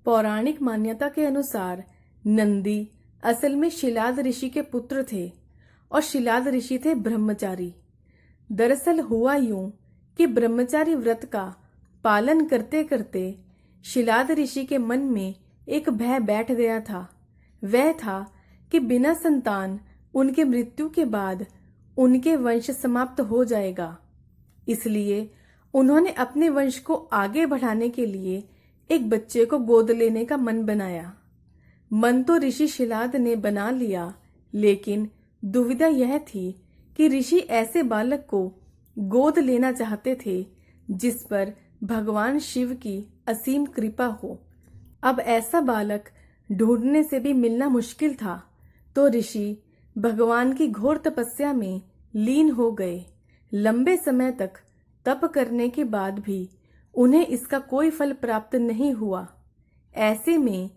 पौराणिक मान्यता के अनुसार नंदी असल में शिलाद ऋषि के पुत्र थे और शिलाद ऋषि थे ब्रह्मचारी। दरअसल हुआ यूं कि ब्रह्मचारी व्रत का पालन करते करते शिलाद ऋषि के मन में एक भय बैठ गया था। वह था कि बिना संतान उनके मृत्यु के बाद उनके वंश समाप्त हो जाएगा। इसलिए उन्होंने अपने वंश को आगे बढ़ाने के लिए एक बच्चे को गोद लेने का मन बनाया। मन तो ऋषि शिलाद ने बना लिया, लेकिन दुविधा यह थी कि ऋषि ऐसे बालक को गोद लेना चाहते थे जिस पर भगवान शिव की असीम कृपा हो। अब ऐसा बालक ढूंढने से भी मिलना मुश्किल था, तो ऋषि भगवान की घोर तपस्या में लीन हो गए। लंबे समय तक तप करने के बाद भी उन्हें इसका कोई फल प्राप्त नहीं हुआ। ऐसे में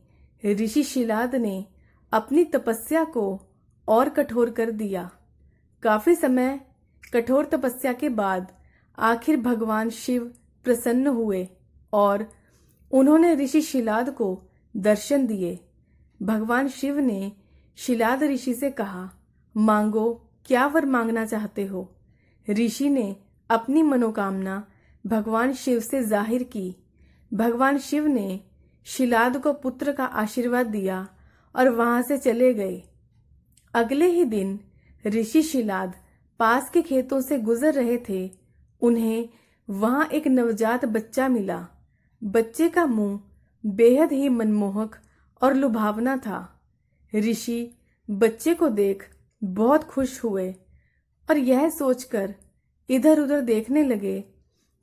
ऋषि शिलाद ने अपनी तपस्या को और कठोर कर दिया। काफी समय कठोर तपस्या के बाद आखिर भगवान शिव प्रसन्न हुए और उन्होंने ऋषि शिलाद को दर्शन दिए। भगवान शिव ने शिलाद ऋषि से कहा, मांगो, क्या वर मांगना चाहते हो। ऋषि ने अपनी मनोकामना भगवान शिव से जाहिर की। भगवान शिव ने शिलाद को पुत्र का आशीर्वाद दिया और वहां से चले गए। अगले ही दिन ऋषि शिलाद पास के खेतों से गुजर रहे थे। उन्हें वहां एक नवजात बच्चा मिला। बच्चे का मुंह बेहद ही मनमोहक और लुभावना था। ऋषि बच्चे को देख बहुत खुश हुए और यह सोचकर इधर उधर देखने लगे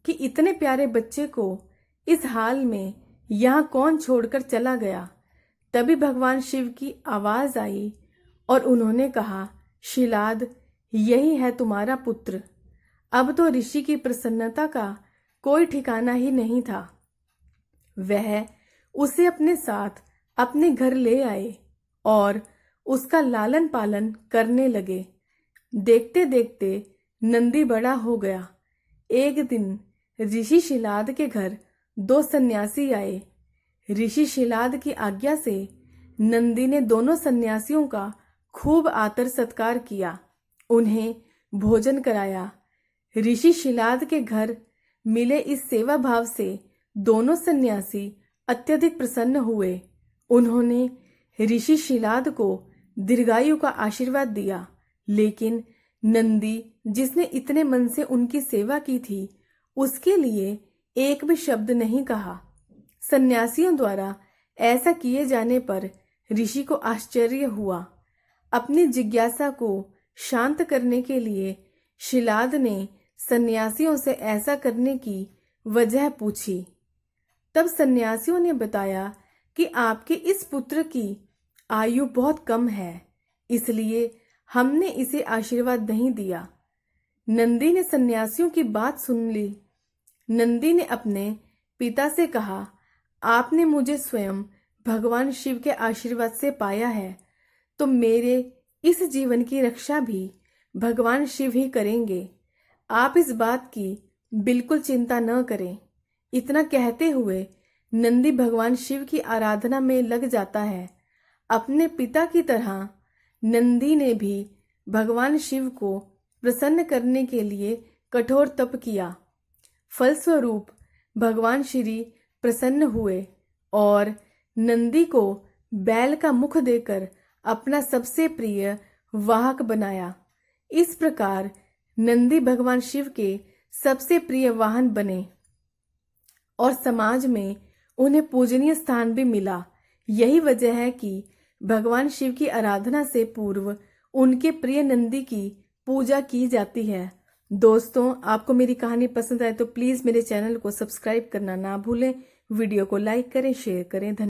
कि इतने प्यारे बच्चे को इस हाल में यहाँ कौन छोड़कर चला गया। तभी भगवान शिव की आवाज आई और उन्होंने कहा, शिलाद, यही है तुम्हारा पुत्र। अब तो ऋषि की प्रसन्नता का कोई ठिकाना ही नहीं था। वह उसे अपने साथ अपने घर ले आए और उसका लालन पालन करने लगे। देखते देखते नंदी बड़ा हो गया। एक दिन ऋषि शिलाद के घर 2 सन्यासी आए। ऋषि शिलाद की आज्ञा से नंदी ने दोनों सन्यासियों का खूब आदर सत्कार किया, उन्हें भोजन कराया। ऋषि शिलाद के घर मिले इस सेवा भाव से दोनों सन्यासी अत्यधिक प्रसन्न हुए। उन्होंने ऋषि शिलाद को दीर्घायु का आशीर्वाद दिया, लेकिन नंदी, जिसने इतने मन से उनकी सेवा की थी, उसके लिए एक भी शब्द नहीं कहा। सन्यासियों द्वारा ऐसा किए जाने पर ऋषि को आश्चर्य हुआ। अपनी जिज्ञासा को शांत करने के लिए शिलाद ने सन्यासियों से ऐसा करने की वजह पूछी। तब सन्यासियों ने बताया कि आपके इस पुत्र की आयु बहुत कम है, इसलिए हमने इसे आशीर्वाद नहीं दिया। नंदी ने सन्यासियों की बात सुन ली। नंदी ने अपने पिता से कहा, आपने मुझे स्वयं भगवान शिव के आशीर्वाद से पाया है, तो मेरे इस जीवन की रक्षा भी भगवान शिव ही करेंगे। आप इस बात की बिल्कुल चिंता न करें। इतना कहते हुए नंदी भगवान शिव की आराधना में लग जाता है। अपने पिता की तरह नंदी ने भी भगवान शिव को प्रसन्न करने के लिए कठोर तप किया। फलस्वरूप भगवान श्री प्रसन्न हुए और नंदी को बैल का मुख देकर अपना सबसे प्रिय वाहक बनाया। इस प्रकार नंदी भगवान शिव के सबसे प्रिय वाहन बने और समाज में उन्हें पूजनीय स्थान भी मिला। यही वजह है कि भगवान शिव की आराधना से पूर्व उनके प्रिय नंदी की पूजा की जाती है। दोस्तों, आपको मेरी कहानी पसंद आए तो प्लीज मेरे चैनल को सब्सक्राइब करना ना भूलें। वीडियो को लाइक करें, शेयर करें। धन्यवाद।